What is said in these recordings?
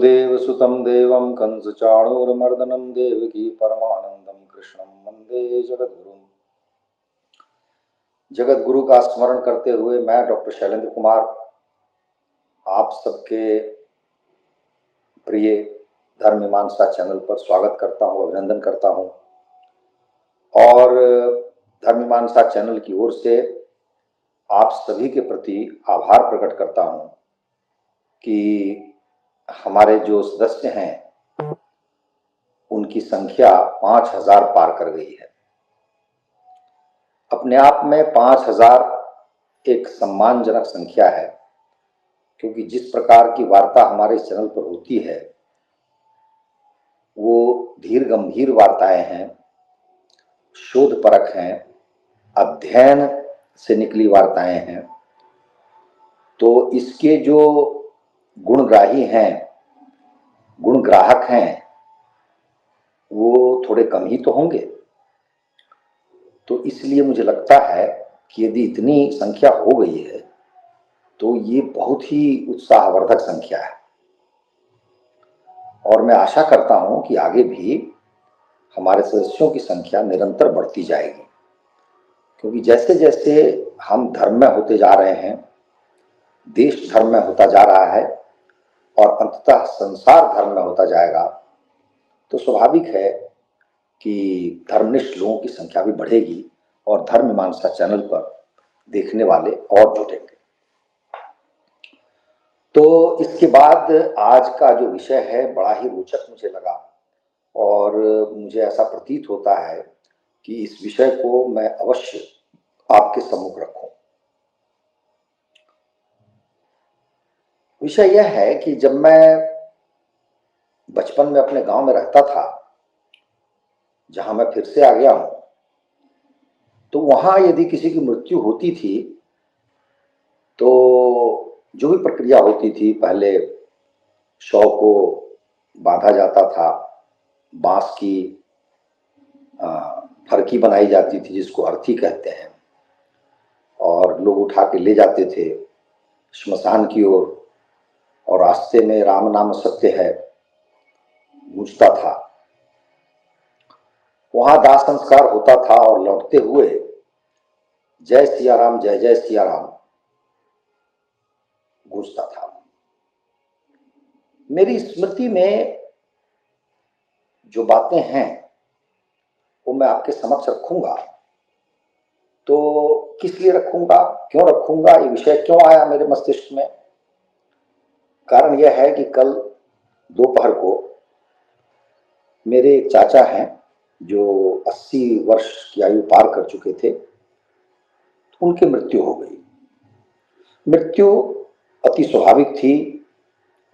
वसुदेवसुतं देवं कंसचाणूरमर्दनं देवकी परमानंदं कृष्णं वंदे जगद्गुरुं। जगद्गुरु का स्मरण करते हुए मैं डॉक्टर शैलेंद्र कुमार आप सबके प्रिय धर्म मीमांसा चैनल पर स्वागत करता हूं, अभिनंदन करता हूं और धर्म मीमांसा चैनल की ओर से आप सभी के प्रति आभार प्रकट करता हूं कि हमारे जो सदस्य हैं उनकी संख्या 5000 पार कर गई है। अपने आप में 5000 एक सम्मानजनक संख्या है, क्योंकि जिस प्रकार की वार्ता हमारे चैनल पर होती है वो धीर गंभीर वार्ताएं हैं, शोधपरक हैं, अध्ययन से निकली वार्ताएं हैं। तो इसके जो गुणग्राही हैं, गुणग्राहक हैं, वो थोड़े कम ही तो होंगे। तो इसलिए मुझे लगता है कि यदि इतनी संख्या हो गई है तो ये बहुत ही उत्साहवर्धक संख्या है और मैं आशा करता हूं कि आगे भी हमारे सदस्यों की संख्या निरंतर बढ़ती जाएगी, क्योंकि जैसे जैसे हम धर्म में होते जा रहे हैं, देश धर्म में होता जा रहा है और अंततः संसार धर्म में होता जाएगा, तो स्वाभाविक है कि धर्मनिष्ठ लोगों की संख्या भी बढ़ेगी और धर्म मीमांसा चैनल पर देखने वाले और जुटेंगे। तो इसके बाद आज का जो विषय है बड़ा ही रोचक मुझे लगा और मुझे ऐसा प्रतीत होता है कि इस विषय को मैं अवश्य आपके सम्मुख रखूं। विषय यह है कि जब मैं बचपन में अपने गांव में रहता था, जहां मैं फिर से आ गया हूं, तो वहां यदि किसी की मृत्यु होती थी तो जो भी प्रक्रिया होती थी, पहले शव को बांधा जाता था, बांस की फरकी बनाई जाती थी जिसको अर्थी कहते हैं, और लोग उठा के ले जाते थे श्मशान की ओर और रास्ते में राम नाम सत्य है गूंजता था। वहां दाह संस्कार होता था और लौटते हुए जय सिया राम, जय जय सिया राम गूंजता था। मेरी स्मृति में जो बातें हैं वो मैं आपके समक्ष रखूंगा। तो किस लिए रखूंगा, क्यों रखूंगा, ये विषय क्यों आया मेरे मस्तिष्क में? कारण यह है कि कल दोपहर को मेरे एक चाचा हैं जो 80 वर्ष की आयु पार कर चुके थे, उनकी मृत्यु हो गई। मृत्यु अति स्वाभाविक थी।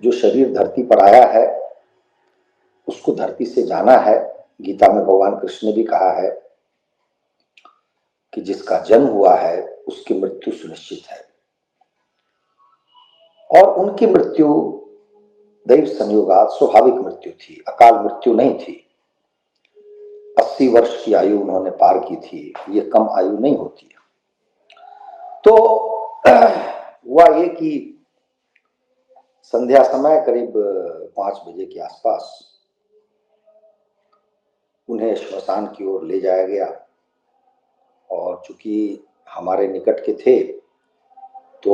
जो शरीर धरती पर आया है उसको धरती से जाना है। गीता में भगवान कृष्ण ने भी कहा है कि जिसका जन्म हुआ है उसकी मृत्यु सुनिश्चित है, और उनकी मृत्यु दैव संयोगात स्वाभाविक मृत्यु थी, अकाल मृत्यु नहीं थी। 80 वर्ष की आयु उन्होंने पार की थी, ये कम आयु नहीं होती है। तो हुआ ये कि संध्या समय करीब 5 बजे के आसपास उन्हें श्मशान की ओर ले जाया गया, और चूंकि हमारे निकट के थे तो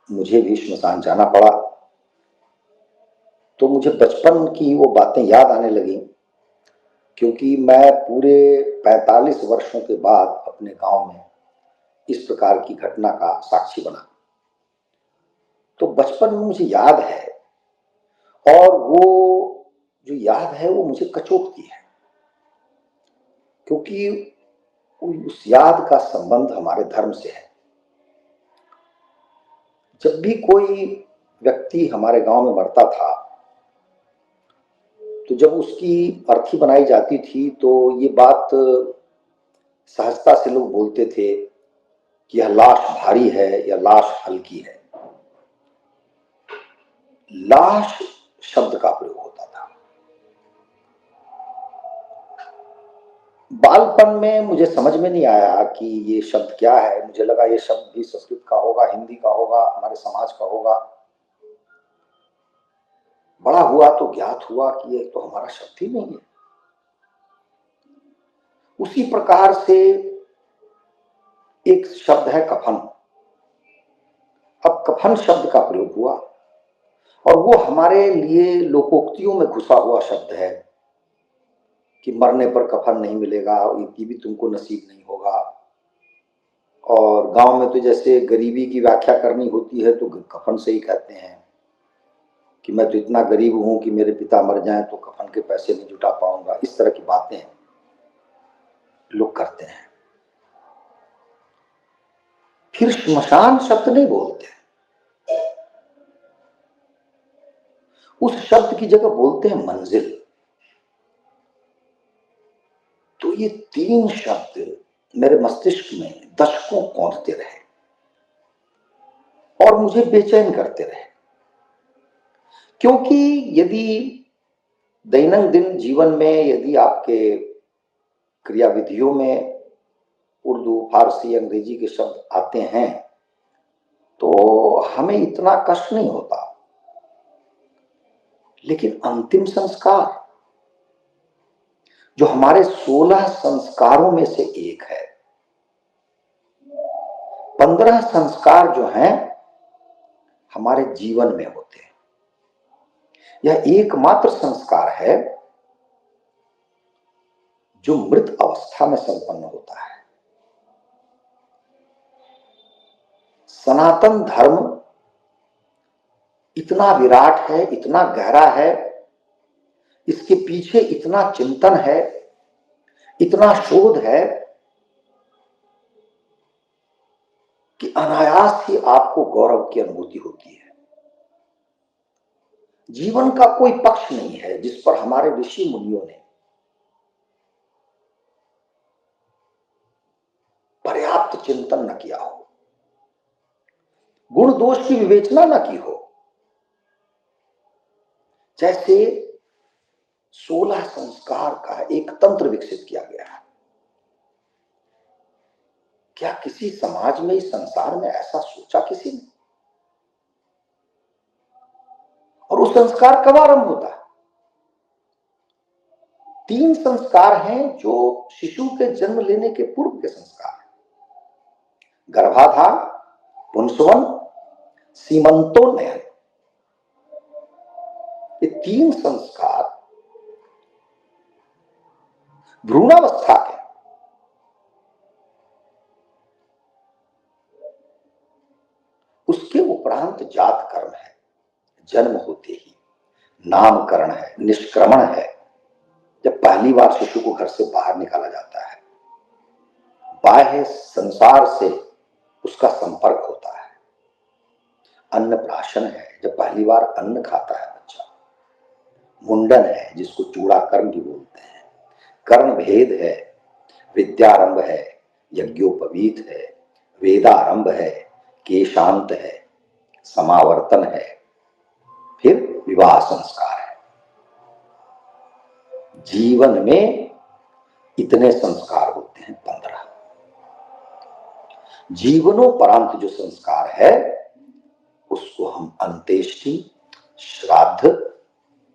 मुझे भी श्मशान जाना पड़ा। तो मुझे बचपन की वो बातें याद आने लगी, क्योंकि मैं पूरे 45 वर्षों के बाद अपने गांव में इस प्रकार की घटना का साक्षी बना। तो बचपन में मुझे याद है, और वो जो याद है वो मुझे कचोटती है, क्योंकि उस याद का संबंध हमारे धर्म से है। जब भी कोई व्यक्ति हमारे गांव में मरता था तो जब उसकी अर्थी बनाई जाती थी तो ये बात सहजता से लोग बोलते थे कि यह लाश भारी है या लाश हल्की है। लाश शब्द का प्रयोग होता था। बालपन में मुझे समझ में नहीं आया कि ये शब्द क्या है। मुझे लगा ये शब्द भी संस्कृत का होगा, हिंदी का होगा, हमारे समाज का होगा। बड़ा हुआ तो ज्ञात हुआ कि ये तो हमारा शब्द ही नहीं है। उसी प्रकार से एक शब्द है कफन। अब कफन शब्द का प्रयोग हुआ और वो हमारे लिए लोकोक्तियों में घुसा हुआ शब्द है कि मरने पर कफन नहीं मिलेगा, ये भी तुमको नसीब नहीं होगा। और गांव में तो जैसे गरीबी की व्याख्या करनी होती है तो कफन से ही कहते हैं कि मैं तो इतना गरीब हूं कि मेरे पिता मर जाएं तो कफन के पैसे नहीं जुटा पाऊंगा। इस तरह की बातें लोग करते हैं। फिर श्मशान शब्द नहीं बोलते, उस शब्द की जगह बोलते हैं मंजिल। तो ये तीन शब्द मेरे मस्तिष्क में दशकों कौंधते रहे और मुझे बेचैन करते रहे, क्योंकि यदि दैनंदिन जीवन में यदि आपके क्रियाविधियों में उर्दू, फारसी, अंग्रेजी के शब्द आते हैं तो हमें इतना कष्ट नहीं होता। लेकिन अंतिम संस्कार जो हमारे 16 संस्कारों में से एक है, 15 संस्कार जो हैं हमारे जीवन में होते हैं। यह एकमात्र संस्कार है जो मृत अवस्था में संपन्न होता है। सनातन धर्म इतना विराट है, इतना गहरा है, इसके पीछे इतना चिंतन है, इतना शोध है कि अनायास ही आपको गौरव की अनुभूति होती है। जीवन का कोई पक्ष नहीं है जिस पर हमारे ऋषि मुनियों ने पर्याप्त चिंतन न किया हो, गुण दोष की विवेचना न की हो। जैसे 16 संस्कार का एक तंत्र विकसित किया गया है। क्या किसी समाज में, इस संसार में ऐसा सोचा किसी ने? और वो संस्कार कब आरंभ होता है? 3 संस्कार हैं जो शिशु के जन्म लेने के पूर्व के संस्कार हैं। गर्भाधान, पुंसवन, सीमंतोन्नयन। ये 3 संस्कार भ्रूणावस्था के, उसके उपरांत जात कर्म है, जन्म होते ही नामकरण है, निष्क्रमण है, जब पहली बार शिशु को घर से बाहर निकाला जाता है, बाह्य संसार से उसका संपर्क होता है, अन्नप्राशन है, जब पहली बार अन्न खाता है बच्चा, मुंडन है जिसको चूड़ा कर्म भी बोलते हैं, कर्ण भेद है, विद्यारंभ है, यज्ञोपवीत है, वेदारंभ है, केशांत है, समावर्तन है, फिर विवाह संस्कार है। जीवन में इतने संस्कार होते हैं 15। जीवनोपरांत जो संस्कार है उसको हम अंत्येष्टि, श्राद्ध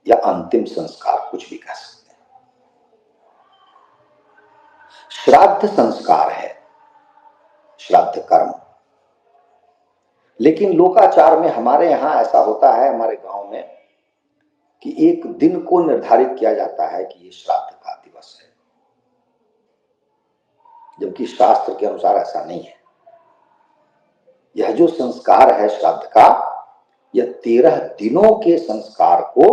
या अंतिम संस्कार कुछ भी कह सकते हैं। श्राद्ध संस्कार है, श्राद्ध कर्म। लेकिन लोकाचार में हमारे यहां ऐसा होता है, हमारे गांव में, कि एक दिन को निर्धारित किया जाता है कि ये श्राद्ध का दिवस है, जबकि शास्त्र के अनुसार ऐसा नहीं है। यह जो संस्कार है श्राद्ध का, यह 13 दिनों के संस्कार को,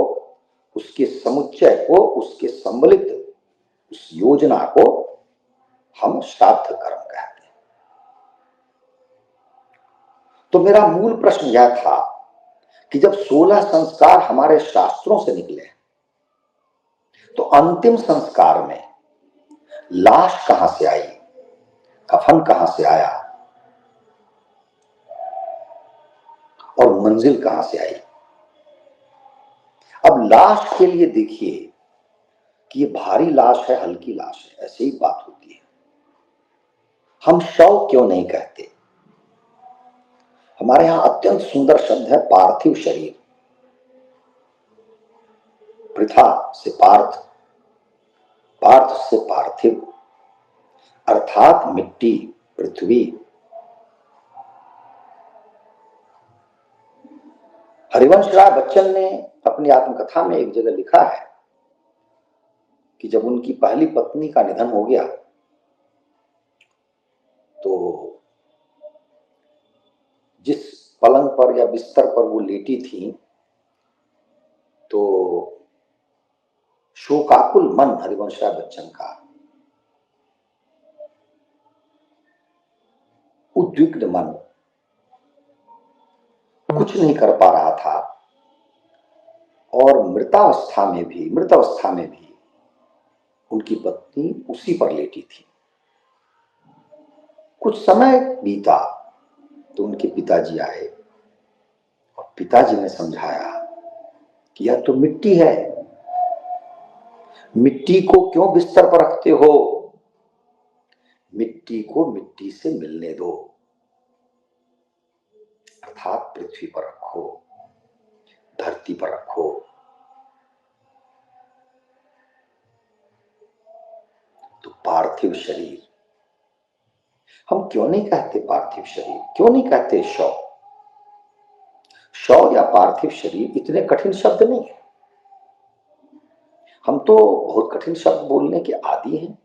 उसके समुच्चय को, उसके सम्मिलित उस योजना को हम श्राद्ध कर्म कहते हैं। तो मेरा मूल प्रश्न यह था कि जब 16 संस्कार हमारे शास्त्रों से निकले तो अंतिम संस्कार में लाश कहां से आई, कफन कहां से आया और मंजिल कहां से आई? अब लाश के लिए देखिए कि ये भारी लाश है, हल्की लाश है, ऐसी ही बात होती है। हम शव क्यों नहीं कहते? हमारे यहां अत्यंत सुंदर शब्द है पार्थिव शरीर। पृथा से पार्थ, पार्थ से पार्थिव, अर्थात मिट्टी, पृथ्वी। हरिवंश राय बच्चन ने अपनी आत्मकथा में एक जगह लिखा है कि जब उनकी पहली पत्नी का निधन हो गया तो जिस पलंग पर या बिस्तर पर वो लेटी थी तो शोकाकुल मन हरिवंश राय बच्चन का, उद्विग्न मन, कुछ नहीं कर पा रहा था और मृत अवस्था में भी उनकी पत्नी उसी पर लेटी थी। कुछ समय बीता तो उनके पिताजी आए और पिताजी ने समझाया कि यह तो मिट्टी है, मिट्टी को क्यों बिस्तर पर रखते हो, मिट्टी को मिट्टी से मिलने दो, अर्थात पृथ्वी पर रखो, धरती पर रखो। तो पार्थिव शरीर, हम क्यों नहीं कहते पार्थिव शरीर, क्यों नहीं कहते शव? शव या पार्थिव शरीर इतने कठिन शब्द नहीं है। हम तो बहुत कठिन शब्द बोलने के आदी हैं।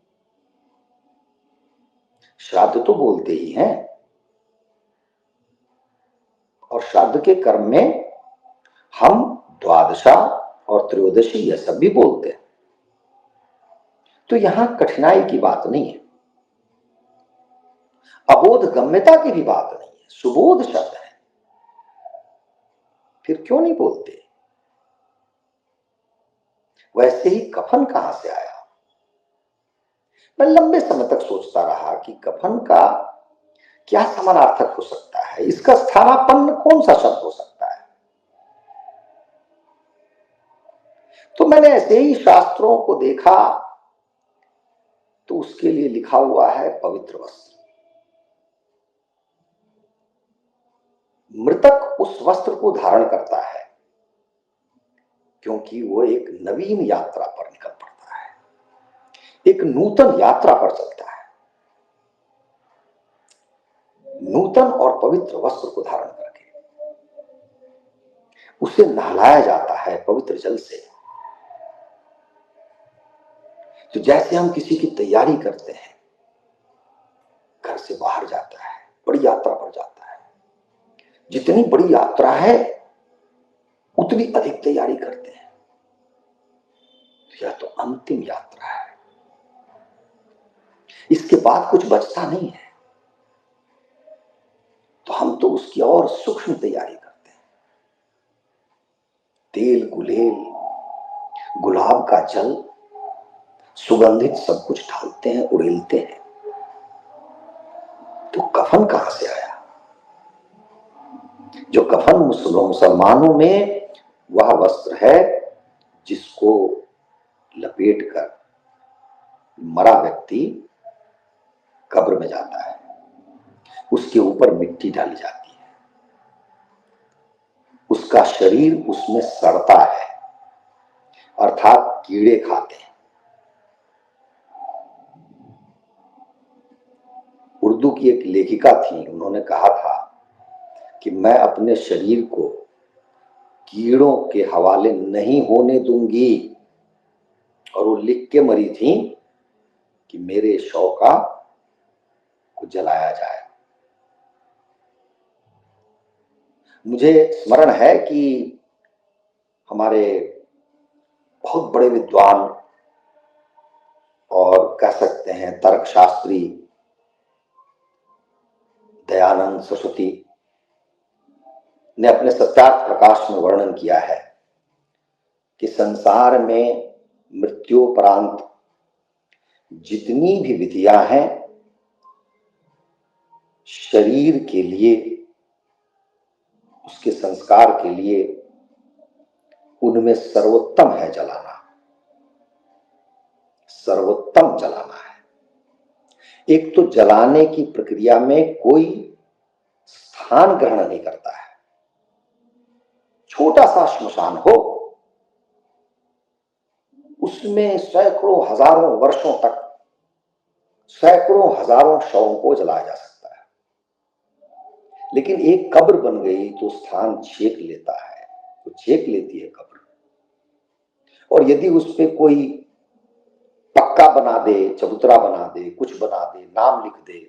श्राद्ध तो बोलते ही हैं और श्राद्ध के कर्म में हम द्वादशा और त्रयोदशी यह सब भी बोलते हैं। तो यहां कठिनाई की बात नहीं है, अबोध गम्यता की भी बात नहीं है, सुबोध शब्द है, फिर क्यों नहीं बोलते? वैसे ही कफन कहां से आया? मैं लंबे समय तक सोचता रहा कि कफन का क्या समानार्थक हो सकता है, इसका स्थानापन्न कौन सा शब्द हो सकता है। तो मैंने ऐसे ही शास्त्रों को देखा तो उसके लिए लिखा हुआ है पवित्र वस्त्र। मृतक उस वस्त्र को धारण करता है क्योंकि वो एक नवीन यात्रा पर निकल पड़ता है, एक नूतन यात्रा पर चलता है। नूतन और पवित्र वस्त्र को धारण करके उसे नहलाया जाता है पवित्र जल से। तो जैसे हम किसी की तैयारी करते हैं, घर से बाहर जाता है, बड़ी यात्रा पर जाता है, जितनी बड़ी यात्रा है उतनी अधिक तैयारी करते हैं। तो यह तो अंतिम यात्रा है, इसके बाद कुछ बचता नहीं है। तो हम तो उसकी और सूक्ष्म तैयारी करते हैं। तेल, गुलेल, गुलाब का जल, सुगंधित सब कुछ डालते हैं, उड़ेलते हैं। तो कफन कहां से आया? जो कफन मुसलमानों में वह वस्त्र है जिसको लपेटकर मरा व्यक्ति कब्र में जाता है, उसके ऊपर मिट्टी डाली जाती है, उसका शरीर उसमें सड़ता है, अर्थात कीड़े खाते हैं। उर्दू की एक लेखिका थी, उन्होंने कहा था कि मैं अपने शरीर को कीड़ों के हवाले नहीं होने दूंगी, और वो लिख के मरी थी कि मेरे शव को जलाया जाए। मुझे स्मरण है कि हमारे बहुत बड़े विद्वान और कह सकते हैं तर्कशास्त्री दयानंद सरस्वती ने अपने सत्यार्थ प्रकाश में वर्णन किया है कि संसार में मृत्युपरांत जितनी भी विधियां हैं शरीर के लिए, उसके संस्कार के लिए, उनमें सर्वोत्तम है जलाना, सर्वोत्तम जलाना है। एक तो जलाने की प्रक्रिया में कोई स्थान ग्रहण नहीं करता है। छोटा सा श्मशान हो, उसमें सैकड़ों हजारों वर्षों तक सैकड़ों हजारों शवों को जलाया जा सकता है, लेकिन एक कब्र बन गई तो स्थान छेक लेता है, तो छेक लेती है कब्र। और यदि उस पे कोई पक्का बना दे, चबूतरा बना दे, कुछ बना दे, नाम लिख दे,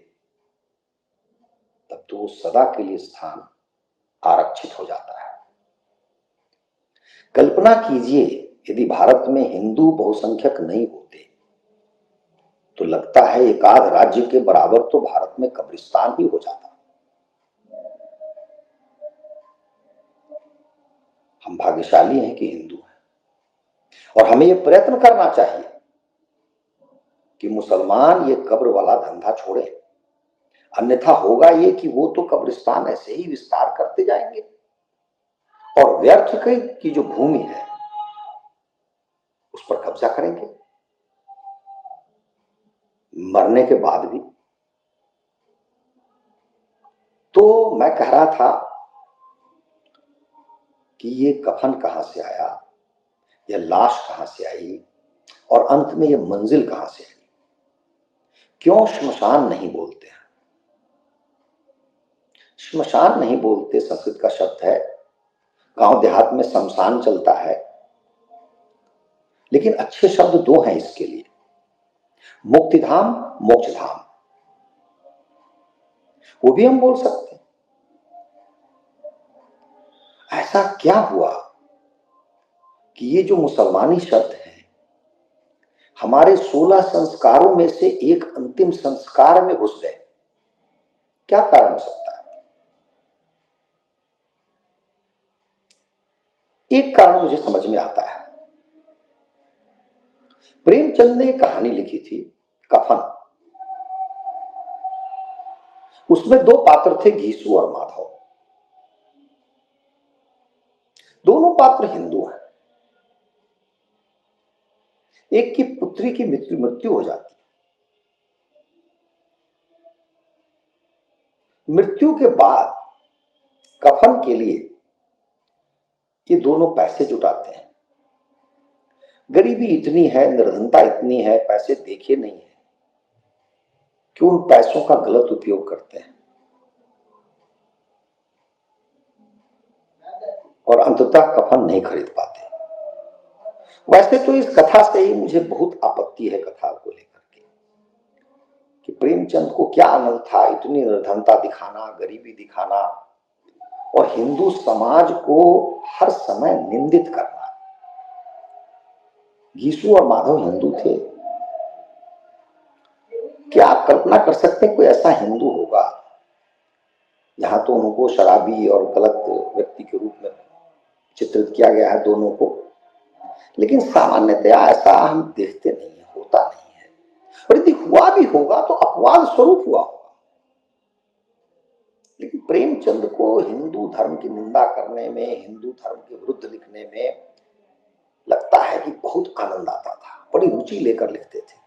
तब तो वो सदा के लिए स्थान आरक्षित हो जाता है। कल्पना कीजिए यदि भारत में हिंदू बहुसंख्यक नहीं होते तो लगता है एक आध राज्य के बराबर तो भारत में कब्रिस्तान ही हो जाता। हम भाग्यशाली हैं कि हिंदू हैं, और हमें यह प्रयत्न करना चाहिए कि मुसलमान ये कब्र वाला धंधा छोड़े, अन्यथा होगा ये कि वो तो कब्रिस्तान ऐसे ही विस्तार करते जाएंगे और व्यर्थ की जो भूमि है उस पर कब्जा करेंगे मरने के बाद भी। तो मैं कह रहा था कि ये कफन कहां से आया, यह लाश कहां से आई, और अंत में यह मंजिल कहां से आई। क्यों श्मशान नहीं बोलते हैं? श्मशान नहीं बोलते, संस्कृत का शब्द है, गांव देहात में शमशान चलता है, लेकिन अच्छे शब्द दो हैं इसके लिए, मुक्तिधाम, मोक्षधाम, वो भी हम बोल सकते हैं। ऐसा क्या हुआ कि ये जो मुसलमानी शब्द है हमारे 16 संस्कारों में से एक अंतिम संस्कार में घुस गए? क्या कारण हो सकता है? एक कारण मुझे समझ में आता है। प्रेमचंद ने एक कहानी लिखी थी, कफन। उसमें दो पात्र थे, घीसू और माधव। दोनों पात्र हिंदू हैं। एक की पुत्री की मृत्यु हो जाती है। मृत्यु के बाद कफन के लिए ये दोनों पैसे जुटाते हैं। गरीबी इतनी है, निर्धनता इतनी है, पैसे देखे नहीं है कि उन पैसों का गलत उपयोग करते हैं और अंततः कफन नहीं खरीद पाते। वैसे तो इस कथा से ही मुझे बहुत आपत्ति है, कथा को लेकर के, कि प्रेमचंद को क्या आनंद था इतनी निर्धनता दिखाना, गरीबी दिखाना और हिंदू समाज को हर समय निंदित करना। घीसू और माधव हिंदू थे। क्या आप कल्पना कर सकते हैं कोई ऐसा हिंदू होगा? यहां तो उनको शराबी और गलत व्यक्ति के रूप में चित्रित किया गया है दोनों को, लेकिन सामान्यतया ऐसा हम देखते नहीं है, होता नहीं है। और यदि हुआ भी होगा तो अपवाद स्वरूप हुआ होगा। लेकिन प्रेमचंद को हिंदू धर्म की निंदा करने में, हिंदू धर्म के विरुद्ध लिखने में लगता है कि बहुत आनंद आता था, बड़ी रुचि लेकर लिखते थे।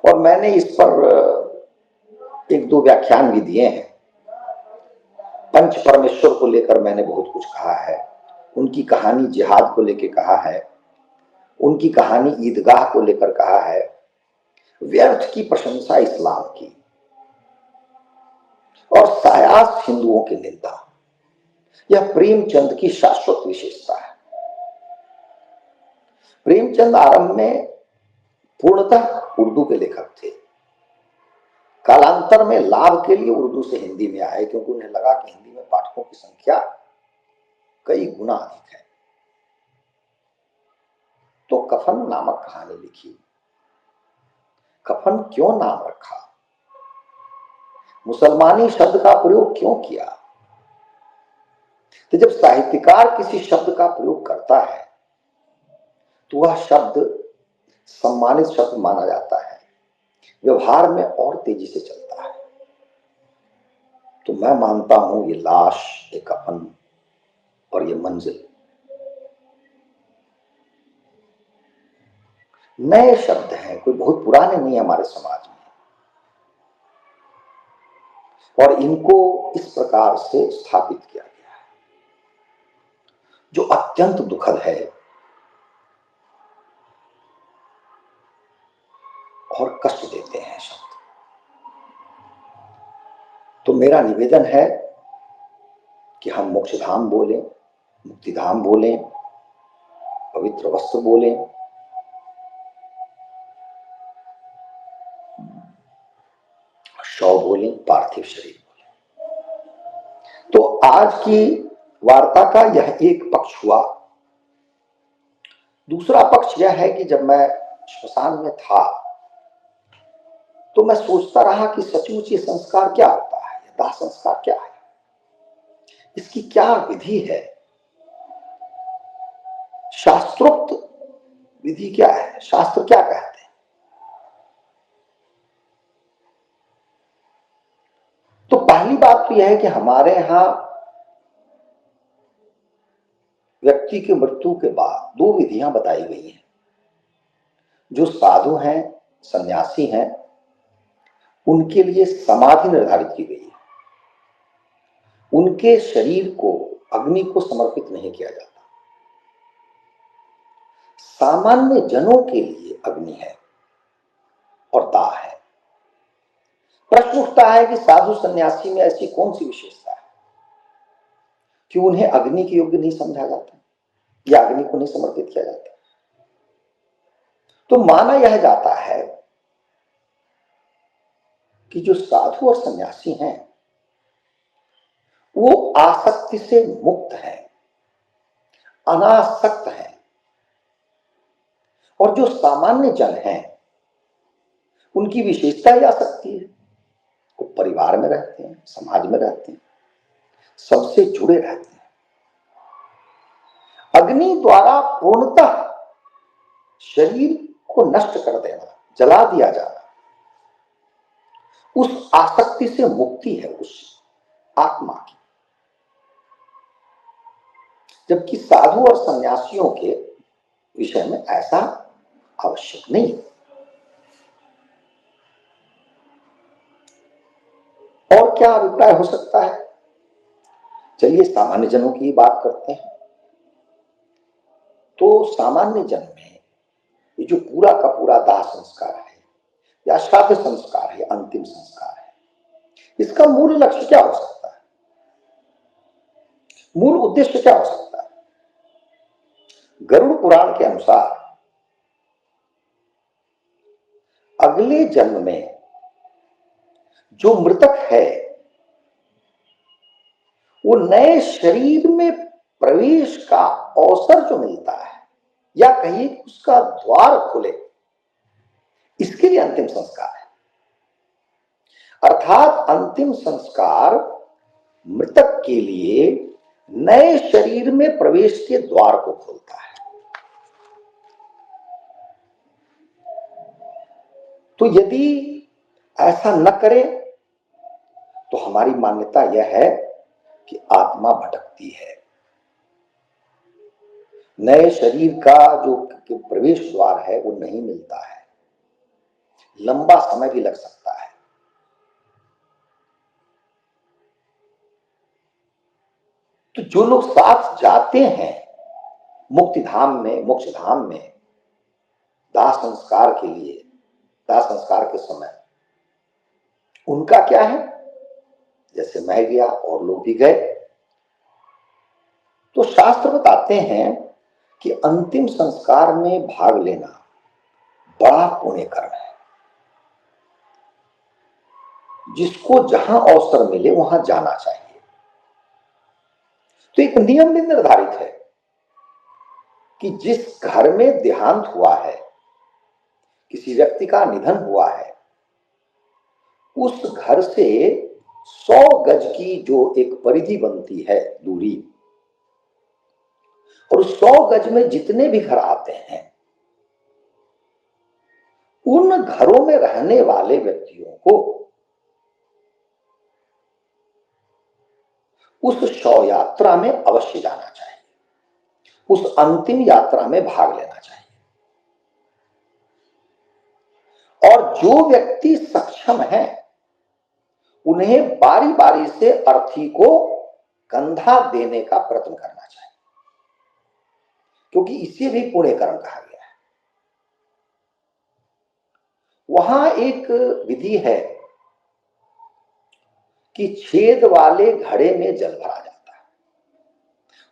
और मैंने इस पर एक दो व्याख्यान भी दिए हैं। पंच परमेश्वर को लेकर मैंने बहुत कुछ कहा है, उनकी कहानी जिहाद को लेकर कहा है, उनकी कहानी ईदगाह को लेकर कहा है, व्यर्थ की प्रशंसा इस्लाम की और सायास हिंदुओं की निंदा, यह प्रेमचंद की शाश्वत विशेषता है। प्रेमचंद आरंभ में पूर्णतः उर्दू के लेखक थे। कालांतर में लाभ के लिए उर्दू से हिंदी में आए, क्योंकि उन्हें लगा कि हिंदी में पाठकों की संख्या कई गुना अधिक है। तो कफन नामक कहानी लिखी। कफन क्यों नाम रखा? मुसलमानी शब्द का प्रयोग क्यों किया? तो जब साहित्यकार किसी शब्द का प्रयोग करता है तो वह शब्द सम्मानित शब्द माना जाता है, व्यवहार में और तेजी से चलता है। तो मैं मानता हूं ये लाश, ये कफन और ये मंजिल नए शब्द हैं, कोई बहुत पुराने नहीं है हमारे समाज में, और इनको इस प्रकार से स्थापित किया गया है, जो अत्यंत दुखद है। और कष्ट देते हैं शब्द। तो मेरा निवेदन है कि हम मोक्षधाम बोलें, मुक्तिधाम बोलें, पवित्र वस्त्र बोलें, शव बोलें, पार्थिव शरीर बोलें। तो आज की वार्ता का यह एक पक्ष हुआ। दूसरा पक्ष यह है कि जब मैं श्मशान में था तो मैं सोचता रहा कि सचमुच ये संस्कार क्या होता है, दाह संस्कार क्या है, इसकी क्या विधि है, शास्त्रोक्त विधि क्या है, शास्त्र क्या कहते हैं। तो पहली बात तो यह है कि हमारे यहां व्यक्ति की मृत्यु के बाद दो विधियां बताई गई हैं। जो साधु हैं, सन्यासी हैं, उनके लिए समाधि निर्धारित की गई है। उनके शरीर को अग्नि को समर्पित नहीं किया जाता। सामान्य जनों के लिए अग्नि है और दाह है। प्रश्न उठता है कि साधु सन्यासी में ऐसी कौन सी विशेषता है कि उन्हें अग्नि के योग्य नहीं समझा जाता या अग्नि को नहीं समर्पित किया जाता। तो माना यह जाता है कि जो साधु और सन्यासी हैं वो आसक्ति से मुक्त हैं, अनासक्त हैं। और जो सामान्य जन हैं उनकी विशेषता ही आसक्ति है। वो परिवार में रहते हैं, समाज में रहते हैं, सबसे जुड़े रहते हैं। अग्नि द्वारा पूर्णतः शरीर को नष्ट कर देना, जला दिया जाना, उस आसक्ति से मुक्ति है उस आत्मा की। जबकि साधु और सन्यासियों के विषय में ऐसा आवश्यक नहीं। और क्या अभिप्राय हो सकता है? चलिए सामान्य जनों की बात करते हैं। तो सामान्य जन में ये जो पूरा का पूरा दाह संस्कार है या श्राद्ध संस्कार है, अंतिम संस्कार है, इसका मूल लक्ष्य क्या हो सकता है, मूल उद्देश्य क्या हो सकता है? गरुड़ पुराण के अनुसार अगले जन्म में जो मृतक है वो नए शरीर में प्रवेश का अवसर जो मिलता है या कहिए कि उसका द्वार खुले, इसके लिए अंतिम संस्कार है। अर्थात अंतिम संस्कार मृतक के लिए नए शरीर में प्रवेश के द्वार को खोलता है। तो यदि ऐसा न करे तो हमारी मान्यता यह है कि आत्मा भटकती है। नए शरीर का जो प्रवेश द्वार है वो नहीं मिलता है, लंबा समय भी लग सकता है। तो जो लोग साथ जाते हैं मुक्तिधाम में, मोक्षधाम में दाह संस्कार के लिए, दाह संस्कार के समय, उनका क्या है? जैसे मैं गया और लोग भी गए, तो शास्त्र बताते हैं कि अंतिम संस्कार में भाग लेना बड़ा पुण्य कर्म है। जिसको जहां अवसर मिले वहां जाना चाहिए। तो एक नियम भी निर्धारित है कि जिस घर में देहांत हुआ है, किसी व्यक्ति का निधन हुआ है, उस घर से 100 गज की जो एक परिधि बनती है दूरी, और 100 गज में जितने भी घर आते हैं उन घरों में रहने वाले व्यक्तियों को उस शव यात्रा में अवश्य जाना चाहिए, उस अंतिम यात्रा में भाग लेना चाहिए। और जो व्यक्ति सक्षम है उन्हें बारी बारी से अर्थी को कंधा देने का प्रयत्न करना चाहिए, क्योंकि इसे भी पुण्य कर्म कहा गया है। वहां एक विधि है कि छेद वाले घड़े में जल भरा जाता है,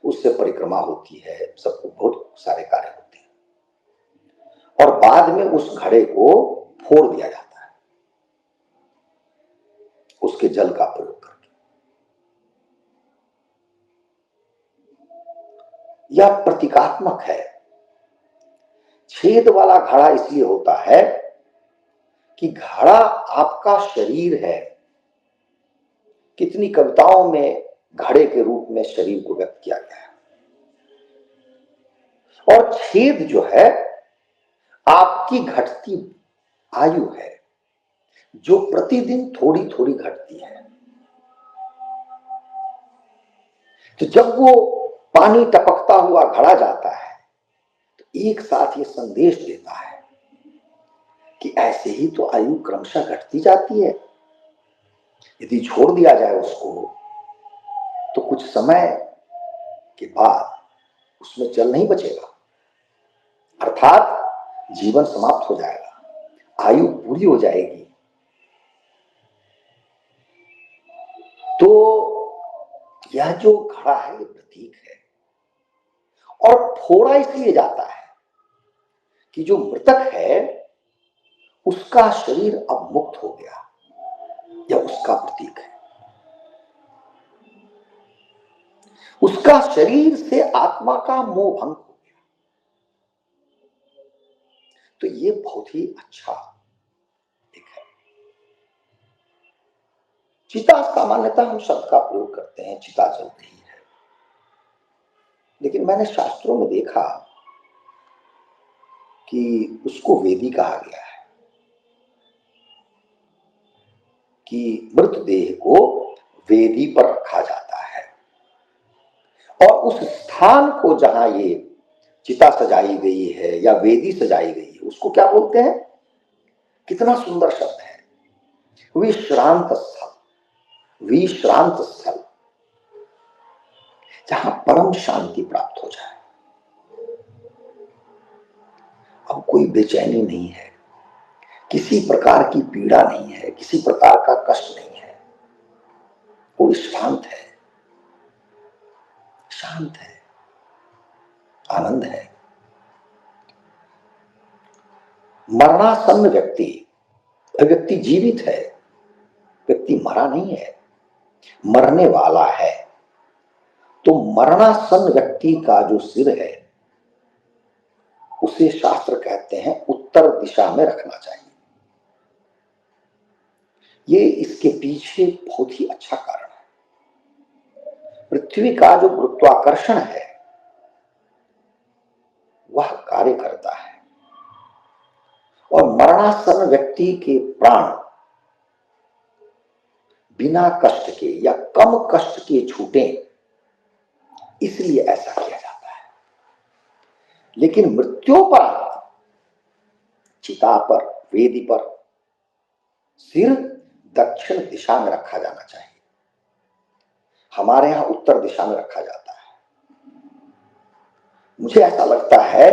उससे परिक्रमा होती है, सबको बहुत सारे कार्य होते हैं, और बाद में उस घड़े को फोड़ दिया जाता है उसके जल का प्रयोग करके। यह प्रतीकात्मक है। छेद वाला घड़ा इसलिए होता है कि घड़ा आपका शरीर है। कितनी कविताओं में घड़े के रूप में शरीर को व्यक्त किया गया है, और छेद जो है आपकी घटती आयु है, जो प्रतिदिन थोड़ी थोड़ी घटती है। तो जब वो पानी टपकता हुआ घड़ा जाता है तो एक साथ ये संदेश देता है कि ऐसे ही तो आयु क्रमशः घटती जाती है। यदि छोड़ दिया जाए उसको तो कुछ समय के बाद उसमें जल नहीं बचेगा, अर्थात जीवन समाप्त हो जाएगा, आयु पूरी हो जाएगी। तो यह जो घड़ा है ये प्रतीक है, और फोड़ा इसलिए जाता है कि जो मृतक है उसका शरीर अब मुक्त हो गया, यह उसका प्रतीक है। उसका शरीर से आत्मा का मोह भंग हो गया। तो ये बहुत ही अच्छा एक है। चिता सामान्यतः हम शब्द का प्रयोग करते हैं, चिता जल रही है, लेकिन मैंने शास्त्रों में देखा कि उसको वेदी कहा गया है, कि मृतदेह को वेदी पर रखा जाता है, और उस स्थान को जहां ये चिता सजाई गई है या वेदी सजाई गई है उसको क्या बोलते हैं? कितना सुंदर शब्द है, विश्रांत स्थल। विश्रांत स्थल, जहां परम शांति प्राप्त हो जाए। अब कोई बेचैनी नहीं है, किसी प्रकार की पीड़ा नहीं है, किसी प्रकार का कष्ट नहीं है, वो शांत है, शांत है, आनंद है। मरणासन्न व्यक्ति, व्यक्ति जीवित है, व्यक्ति मरा नहीं है, मरने वाला है। तो मरणासन्न व्यक्ति का जो सिर है उसे शास्त्र कहते हैं उत्तर दिशा में रखना चाहिए। ये इसके पीछे बहुत ही अच्छा कारण है। पृथ्वी का जो गुरुत्वाकर्षण है वह कार्य करता है, और मरणासन्न व्यक्ति के प्राण बिना कष्ट के या कम कष्ट के छूटे, इसलिए ऐसा किया जाता है। लेकिन मृत्योपरांत चिता पर, वेदी पर सिर दक्षिण दिशा में रखा जाना चाहिए। हमारे यहां उत्तर दिशा में रखा जाता है। मुझे ऐसा लगता है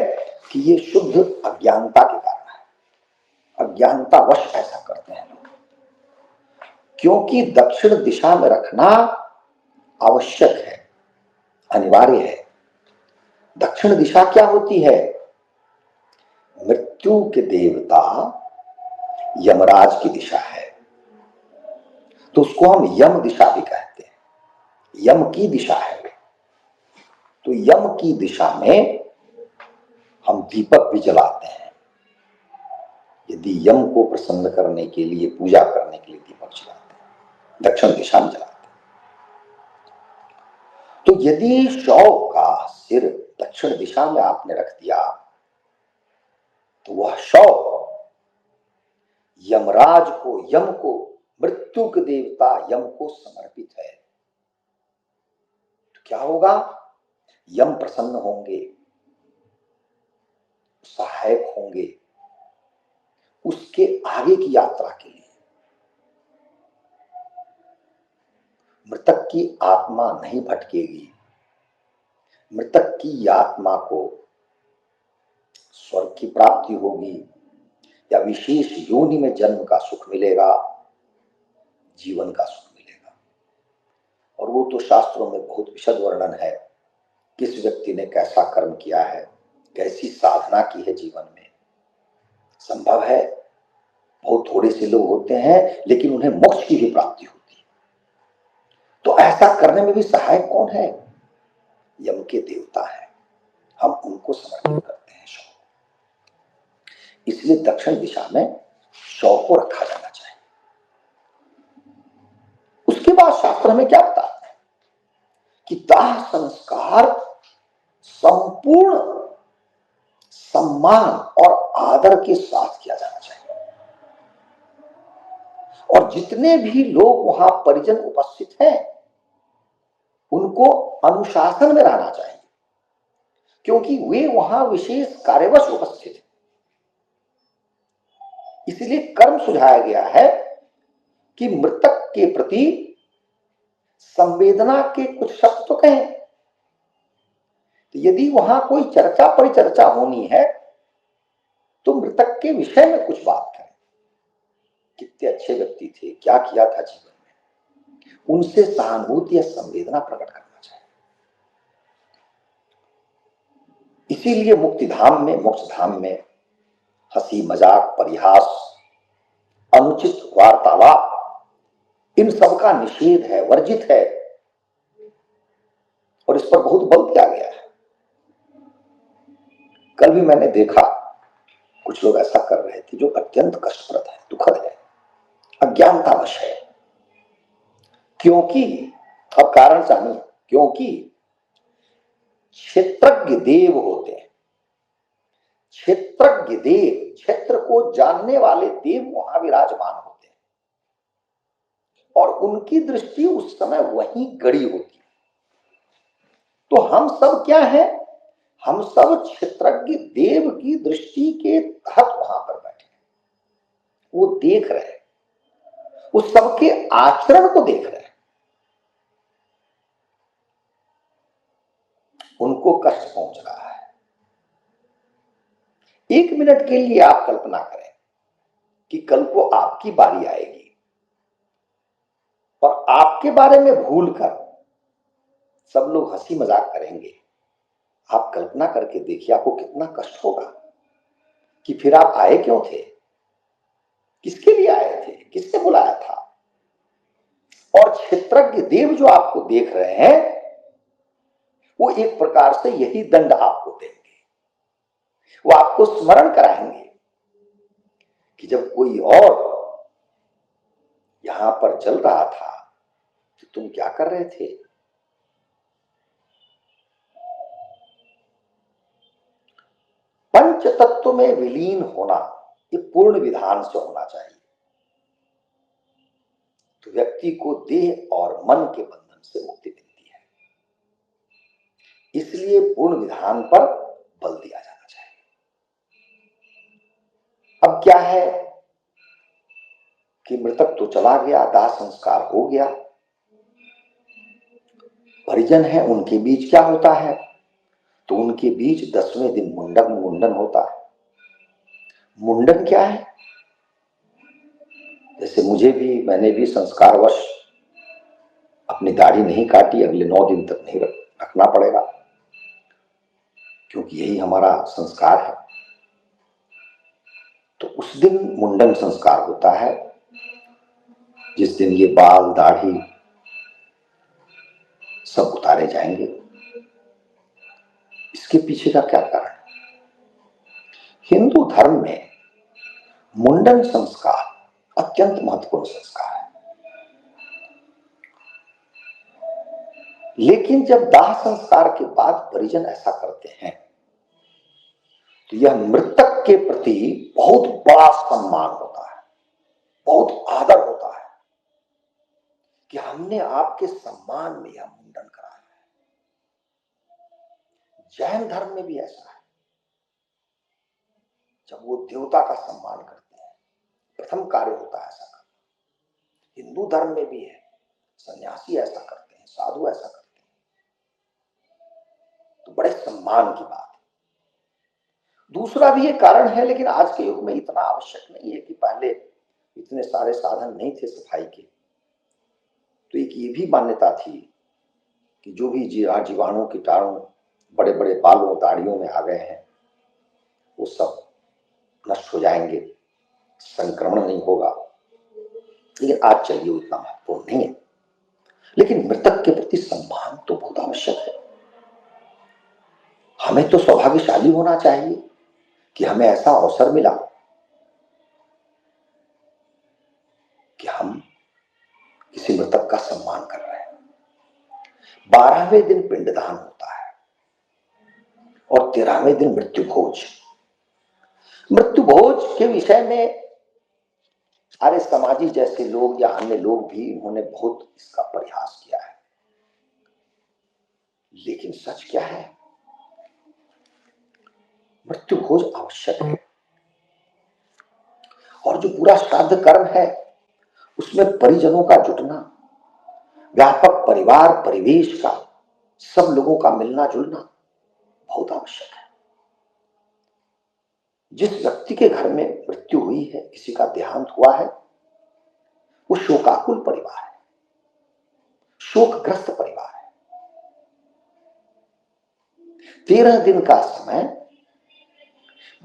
कि ये शुद्ध अज्ञानता के कारण है, अज्ञानतावश ऐसा करते हैं लोग, क्योंकि दक्षिण दिशा में रखना आवश्यक है, अनिवार्य है। दक्षिण दिशा क्या होती है? मृत्यु के देवता यमराज की दिशा है, तो उसको हम यम दिशा भी कहते हैं, यम की दिशा है। तो यम की दिशा में हम दीपक भी जलाते हैं, यदि यम को प्रसन्न करने के लिए, पूजा करने के लिए दीपक जलाते हैं, दक्षिण दिशा में जलाते हैं। तो यदि शव का सिर दक्षिण दिशा में आपने रख दिया तो वह शव यमराज को, यम को, मृत्यु के देवता यम को समर्पित है। तो क्या होगा? यम प्रसन्न होंगे, सहायक होंगे उसके आगे की यात्रा के लिए। मृतक की आत्मा नहीं भटकेगी, मृतक की आत्मा को स्वर्ग की प्राप्ति होगी, या विशेष योनि में जन्म का सुख मिलेगा, जीवन का सुख मिलेगा। और वो तो शास्त्रों में बहुत विशद वर्णन है, किस व्यक्ति ने कैसा कर्म किया है, कैसी साधना की है जीवन में। संभव है बहुत थोड़े से लोग होते हैं लेकिन उन्हें मोक्ष की भी प्राप्ति होती है। तो ऐसा करने में भी सहायक कौन है? यम के देवता है, हम उनको समर्पित करते हैं शव। इसलिए दक्षिण दिशा में शव को रखा जाना चाहिए। उसके बाद शास्त्र में क्या बताते हैं कि दाह संस्कार संपूर्ण सम्मान और आदर के साथ किया जाना चाहिए। और जितने भी लोग वहां परिजन उपस्थित हैं उनको अनुशासन में रहना चाहिए, क्योंकि वे वहां विशेष कार्यवश उपस्थित हैं। इसलिए कर्म सुझाया गया है कि मृतक के प्रति संवेदना के कुछ शब्द तो कहें। तो यदि वहां कोई चर्चा परिचर्चा होनी है तो मृतक के विषय में कुछ बात करें। कितने अच्छे व्यक्ति थे, क्या किया था जीवन में, उनसे सहानुभूति या संवेदना प्रकट करना चाहिए। इसीलिए मुक्तिधाम में, मोक्षधाम में हंसी मजाक, परिहास, अनुचित वार्तालाप, इन सब का निषेध है, वर्जित है। और इस पर बहुत बल दिया गया है। कल भी मैंने देखा कुछ लोग ऐसा कर रहे थे जो अत्यंत कष्टप्रद है, दुखद है, अज्ञानतावश है। क्योंकि अब कारण जानिए, क्योंकि क्षेत्रज्ञ देव होते हैं। क्षेत्रज्ञ देव, क्षेत्र को जानने वाले देव वहां विराजमान होते हैं और उनकी दृष्टि उस समय वहीं गड़ी होती है। तो हम सब क्या है? हम सब क्षेत्रज्ञ देव की दृष्टि के तहत वहां पर बैठे हैं। वो देख रहे हैं, उस सबके आचरण को देख रहे हैं। उनको कष्ट पहुंच रहा है। एक मिनट के लिए आप कल्पना करें कि कल को आपकी बारी आएगी और आपके बारे में भूल कर सब लोग हंसी मजाक करेंगे। आप कल्पना करके देखिए आपको कितना कष्ट होगा कि फिर आप आए क्यों थे, किसके लिए आए थे, किसने बुलाया था। और क्षेत्रज्ञ देव जो आपको देख रहे हैं वो एक प्रकार से यही दंड आपको देंगे। वो आपको स्मरण कराएंगे कि जब कोई और यहां पर चल रहा था तो तुम क्या कर रहे थे। पंच तत्व में विलीन होना ये पूर्ण विधान से होना चाहिए। तो व्यक्ति को देह और मन के बंधन से मुक्ति मिलती है। इसलिए पूर्ण विधान पर बल दिया जाना चाहिए। अब क्या है कि मृतक तो चला गया, दाह संस्कार हो गया, परिजन है, उनके बीच क्या होता है? तो उनके बीच 10वें दिन मुंडन होता है। मुंडन क्या है? जैसे मैंने भी संस्कारवश अपनी दाढ़ी नहीं काटी, अगले 9 दिन तक नहीं रखना पड़ेगा, क्योंकि यही हमारा संस्कार है। तो उस दिन मुंडन संस्कार होता है, जिस दिन ये बाल दाढ़ी सब उतारे जाएंगे। इसके पीछे का क्या कारण है? हिंदू धर्म में मुंडन संस्कार अत्यंत महत्वपूर्ण संस्कार है। लेकिन जब दाह संस्कार के बाद परिजन ऐसा करते हैं तो यह मृतक के प्रति बहुत बड़ा सम्मान होता है, बहुत आदर होता है कि हमने आपके सम्मान में यह मुंडन कराया है। जैन धर्म में भी ऐसा है। जब वो देवता का सम्मान करते हैं, प्रथम कार्य होता है ऐसा करना। हिंदू धर्म में भी है, सन्यासी ऐसा करते हैं, साधु ऐसा करते हैं। तो बड़े सम्मान की बात है। दूसरा भी एक कारण है, लेकिन आज के युग में इतना आवश्यक नहीं है कि पहले इतने सारे साधन नहीं थे सफाई के। तो एक ये भी मान्यता थी कि जो भी जीवाणु कीटाणु बड़े बड़े बालों दाढ़ियों में आ गए हैं वो सब नष्ट हो जाएंगे, संक्रमण नहीं होगा। लेकिन आज चलिए उतना महत्वपूर्ण नहीं है, लेकिन मृतक के प्रति सम्मान तो बहुत आवश्यक है। हमें तो सौभाग्यशाली होना चाहिए कि हमें ऐसा अवसर मिला कि हम किसी मृतक का सम्मान कर रहे हैं। 12वें दिन पिंडदान होता है और 13वें दिन मृत्यु भोज। मृत्यु भोज के विषय में आर्य समाजी जैसे लोग या अन्य लोग भी उन्होंने बहुत इसका प्रयास किया है, लेकिन सच क्या है? मृत्यु भोज आवश्यक है और जो पूरा श्राद्ध कर्म है उसमें परिजनों का जुटना, व्यापक परिवार परिवेश का, सब लोगों का मिलना जुलना बहुत आवश्यक है। जिस व्यक्ति के घर में मृत्यु हुई है, किसी का देहांत हुआ है, वो शोकाकुल परिवार है, शोकग्रस्त परिवार है। 13 दिन का समय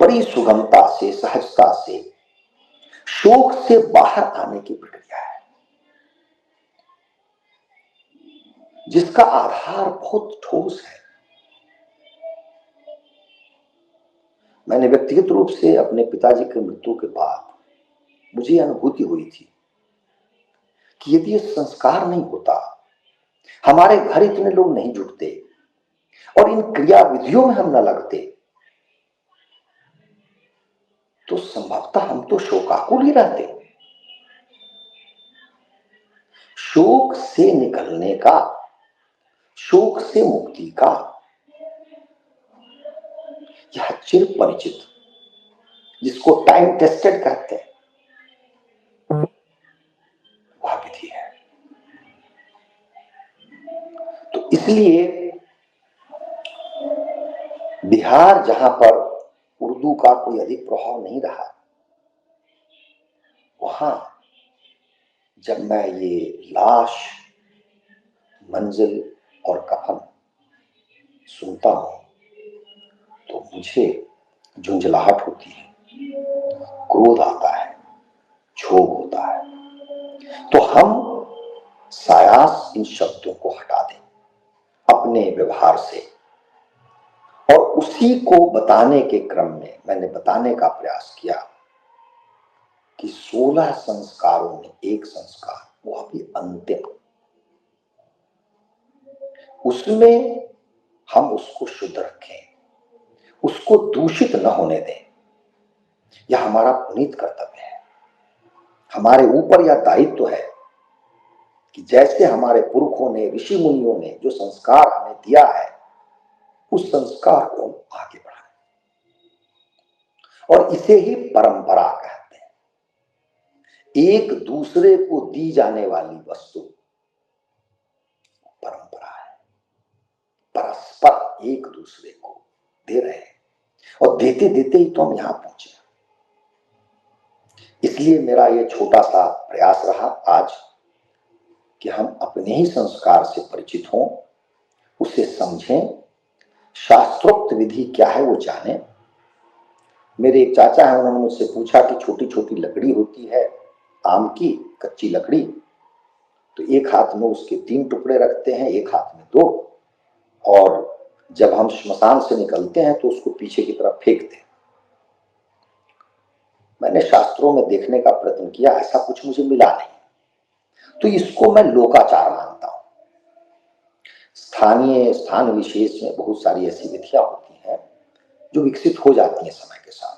बड़ी सुगमता से, सहजता से शोक से बाहर आने की प्रक्रिया है, जिसका आधार बहुत ठोस है। मैंने व्यक्तिगत रूप से अपने पिताजी की मृत्यु के बाद मुझे अनुभूति हुई थी कि यदि ये संस्कार नहीं होता, हमारे घर इतने लोग नहीं जुटते और इन क्रिया विधियों में हम न लगते, तो संभवतः हम तो शोकाकुल ही रहते। शोक से निकलने का, शोक से मुक्ति का यह चिर परिचित, जिसको टाइम टेस्टेड कहते हैं, वह विधि है। तो इसलिए बिहार, जहां पर उर्दू का कोई अधिक प्रभाव नहीं रहा, वहां जब मैं ये लाश, मंजिल और कफन सुनता हूं तो मुझे झुंझलाहट होती है, क्रोध आता है, क्षोभ होता है। तो हम सायास इन शब्दों को हटा दें अपने व्यवहार से, और उसी को बताने के क्रम में मैंने बताने का प्रयास किया कि 16 संस्कारों में एक संस्कार, वो अभी अंतिम, उसमें हम उसको शुद्ध रखें, उसको दूषित न होने दें। यह हमारा पुनीत कर्तव्य है। हमारे ऊपर यह दायित्व है कि जैसे हमारे पुरखों ने, ऋषि मुनियों ने जो संस्कार हमें दिया है, उस संस्कार को हम आगे बढ़ाएं। और इसे ही परंपरा कहते हैं। एक दूसरे को दी जाने वाली वस्तु परंपरा है। परस्पर एक दूसरे को दे रहे हैं, और देते देते ही तो हम यहां पहुंचे। इसलिए मेरा ये छोटा सा प्रयास रहा आज कि हम अपने ही संस्कार से परिचित हों, उसे समझें, शास्त्रोक्त विधि क्या है वो जानें। मेरे एक चाचा है, उन्होंने मुझसे पूछा कि छोटी छोटी लकड़ी होती है आम की, कच्ची लकड़ी, तो एक हाथ में उसके 3 टुकड़े रखते हैं, एक हाथ में 2, और जब हम श्मशान से निकलते हैं तो उसको पीछे की तरफ फेंकते हैं। मैंने शास्त्रों में देखने का प्रयत्न किया, ऐसा कुछ मुझे मिला नहीं, तो इसको मैं लोकाचार मानता हूं। स्थान विशेष में बहुत सारी ऐसी विधियां होती हैं जो विकसित हो जाती हैं समय के साथ,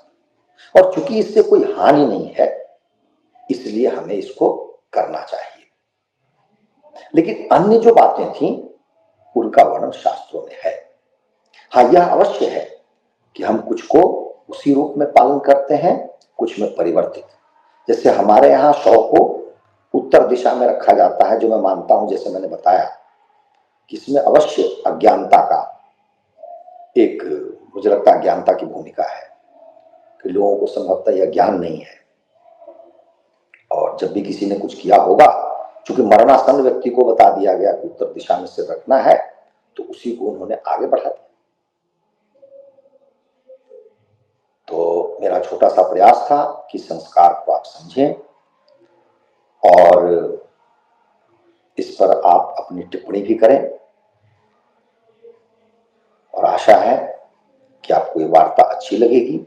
और चूंकि इससे कोई हानि नहीं है, इसलिए हमें इसको करना चाहिए। लेकिन अन्य जो बातें थी उनका वर्णन शास्त्रों में है। हाँ, यह अवश्य है कि हम कुछ को उसी रूप में पालन करते हैं, कुछ में परिवर्तित। जैसे हमारे यहाँ शव को उत्तर दिशा में रखा जाता है, जो मैं मानता हूं, जैसे मैंने बताया कि इसमें अवश्य अज्ञानता का एक, मुझे लगता है अज्ञानता की भूमिका है। कि लोगों को संभवतः यह ज्ञान नहीं है, और जब भी किसी ने कुछ किया होगा, चूंकि मरणासन व्यक्ति को बता दिया गया कि उत्तर दिशा में सिर रखना है, तो उसी को उन्होंने आगे बढ़ा दिया। तो मेरा छोटा सा प्रयास था कि संस्कार को आप समझें और इस पर आप अपनी टिप्पणी भी करें, और आशा है कि आपको ये वार्ता अच्छी लगेगी।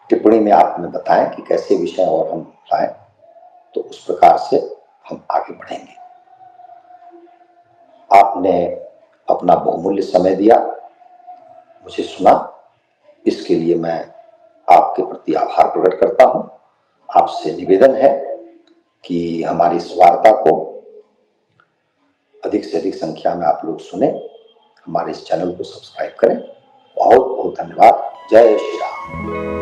टिप्पणी में आप हमें बताएं कि कैसे विषय और हम लाएं, तो उस प्रकार से हम आगे बढ़ेंगे। आपने अपना बहुमूल्य समय दिया, मुझे सुना, इसके लिए मैं आपके प्रति आभार प्रकट करता हूं। आपसे निवेदन है कि हमारी इस वार्ता को अधिक से अधिक संख्या में आप लोग सुने, हमारे इस चैनल को सब्सक्राइब करें। बहुत बहुत धन्यवाद। जय श्री राम।